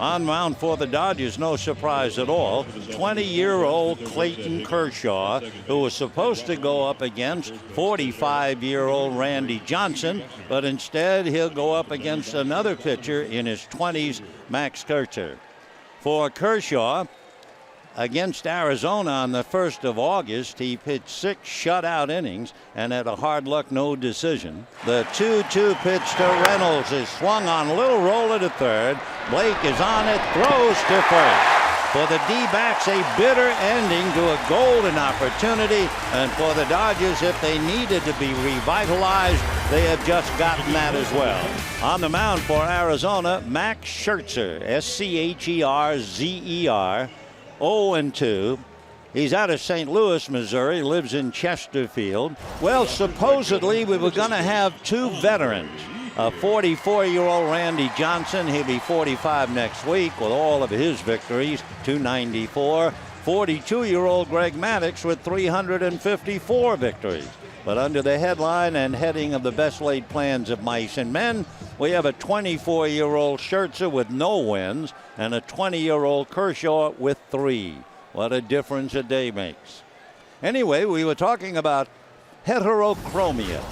On mound for the Dodgers, no surprise at all, 20-year-old Clayton Kershaw, who was supposed to go up against 45-year-old Randy Johnson, but instead he'll go up against another pitcher in his 20s, Max Scherzer. For Kershaw, against Arizona on the 1st of August, he pitched 6 shutout innings and had a hard luck no decision. The 2-2 pitch to Reynolds is swung on, a little roller to third. Blake is on it, throws to first. For the D-backs, a bitter ending to a golden opportunity, and for the Dodgers, if they needed to be revitalized, they have just gotten that as well. On the mound for Arizona, Max Scherzer, Scherzer, 0-2. He's out of St. Louis, Missouri, lives in Chesterfield. Well, supposedly we were going to have 2 veterans. A 44-year-old Randy Johnson, he'll be 45 next week with all of his victories, 294. 42-year-old Greg Maddux with 354 victories. But under the headline and heading of the best laid plans of mice and men, we have a 24-year-old Scherzer with no wins and a 20-year-old Kershaw with 3. What a difference a day makes. Anyway, we were talking about heterochromia.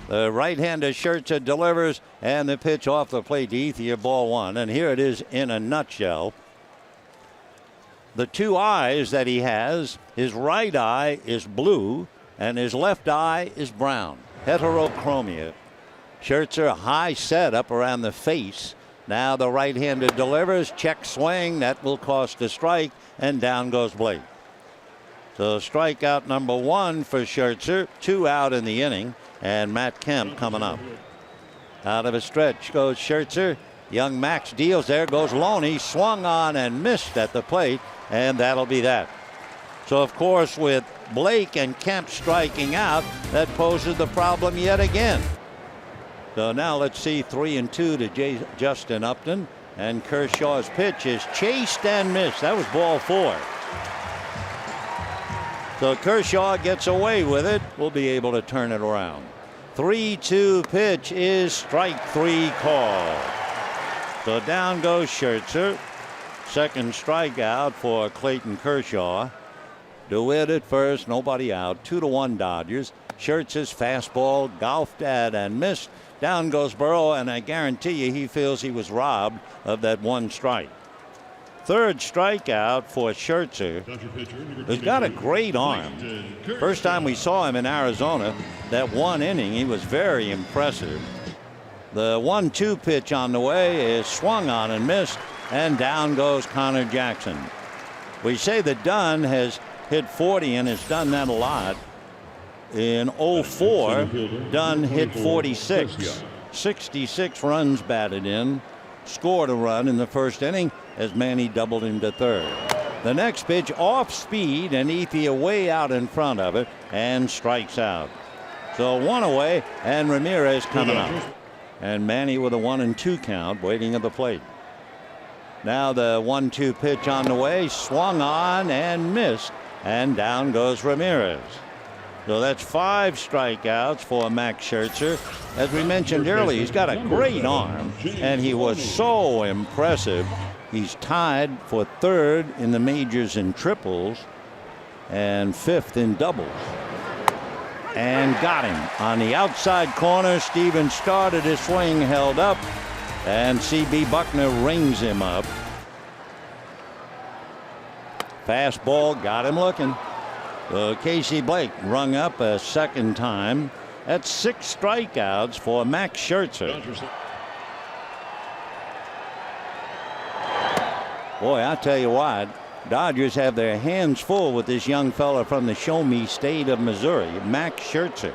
The right-hander Scherzer delivers, and the pitch off the plate to Ethier, ball 1. And here it is in a nutshell. The 2 eyes that he has, his right eye is blue, and his left eye is brown. Heterochromia. Scherzer, high set up around the face. Now the right-hander delivers, check swing, that will cost a strike, and down goes Blake. So strikeout number 1 for Scherzer, 2 out in the inning, and Matt Kemp coming up. Out of a stretch goes Scherzer. Young Max deals, there goes Loney, swung on and missed at the plate, and that'll be that. So, of course, with Blake and Kemp striking out, that poses the problem yet again. So now let's see 3-2 to Justin Upton. And Kershaw's pitch is chased and missed. That was ball 4. So Kershaw gets away with it. We'll be able to turn it around. 3-2 pitch is strike 3 call. So down goes Scherzer. Second strikeout for Clayton Kershaw. DeWitt at first, nobody out. 2-1 Dodgers. Scherzer's fastball golfed at and missed. Down goes Burrow, and I guarantee you he feels he was robbed of that 1 strike. Third strikeout for Scherzer, who's got a great arm. First time we saw him in Arizona, that 1 inning, he was very impressive. The 1-2 pitch on the way is swung on and missed, and down goes Connor Jackson. We say that Dunn has hit 40 and has done that a lot. In 04, Dunn hit 46. 66 runs batted in. Scored a run in the first inning as Manny doubled him to third. The next pitch off speed, and Ethier way out in front of it and strikes out. So 1 away, and Ramirez coming up. And Manny with a 1-2 count waiting at the plate. Now the 1-2 pitch on the way, swung on and missed, and down goes Ramirez. So that's 5 strikeouts for Max Scherzer. As we mentioned earlier, he's got a great arm, and he was so impressive. He's tied for 3rd in the majors in triples and 5th in doubles. And got him on the outside corner. Stevens started his swing, held up, and C.B. Buckner rings him up. Fastball got him looking. Casey Blake rung up a second time. That's 6 strikeouts for Max Scherzer. Boy, I tell you what, Dodgers have their hands full with this young fella from the show me state of Missouri, Max Scherzer.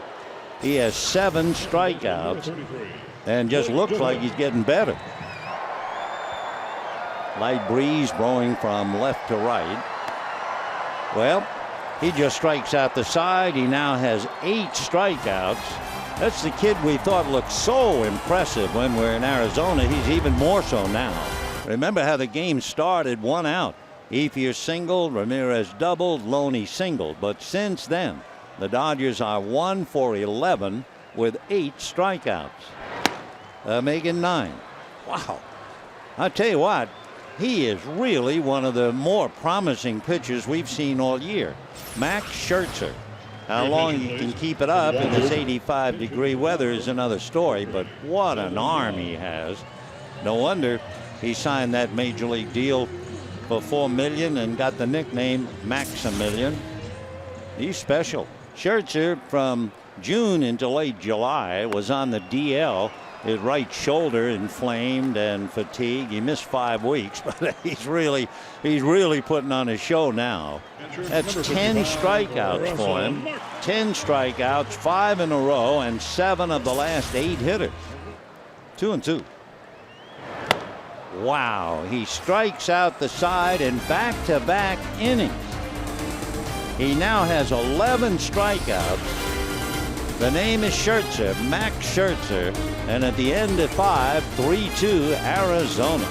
He has 7 strikeouts and just looks like he's getting better. Light breeze blowing from left to right. Well, he just strikes out the side. He now has 8 strikeouts. That's the kid we thought looked so impressive when we're in Arizona. He's even more so now. Remember how the game started, 1 out. Ethier singled, Ramirez doubled, Loney singled. But since then, the Dodgers are 1 for 11 with 8 strikeouts. Making 9. Wow. I tell you what, He is really one of the more promising pitchers we've seen all year. Max Scherzer. How long he can keep it up in this 85-degree weather is another story, but what an arm he has. No wonder he signed that major league deal for $4 million and got the nickname Maximilian. He's special. Scherzer from June into late July was on the DL. His right shoulder inflamed and fatigued. He missed 5 weeks, but he's really putting on a show now. That's 10 strikeouts for him. 10 strikeouts, 5 in a row, and 7 of the last 8 hitters. 2-2. Wow, he strikes out the side in back-to-back innings. He now has 11 strikeouts. The name is Scherzer, Max Scherzer, and at the end of 5, 3-2 Arizona.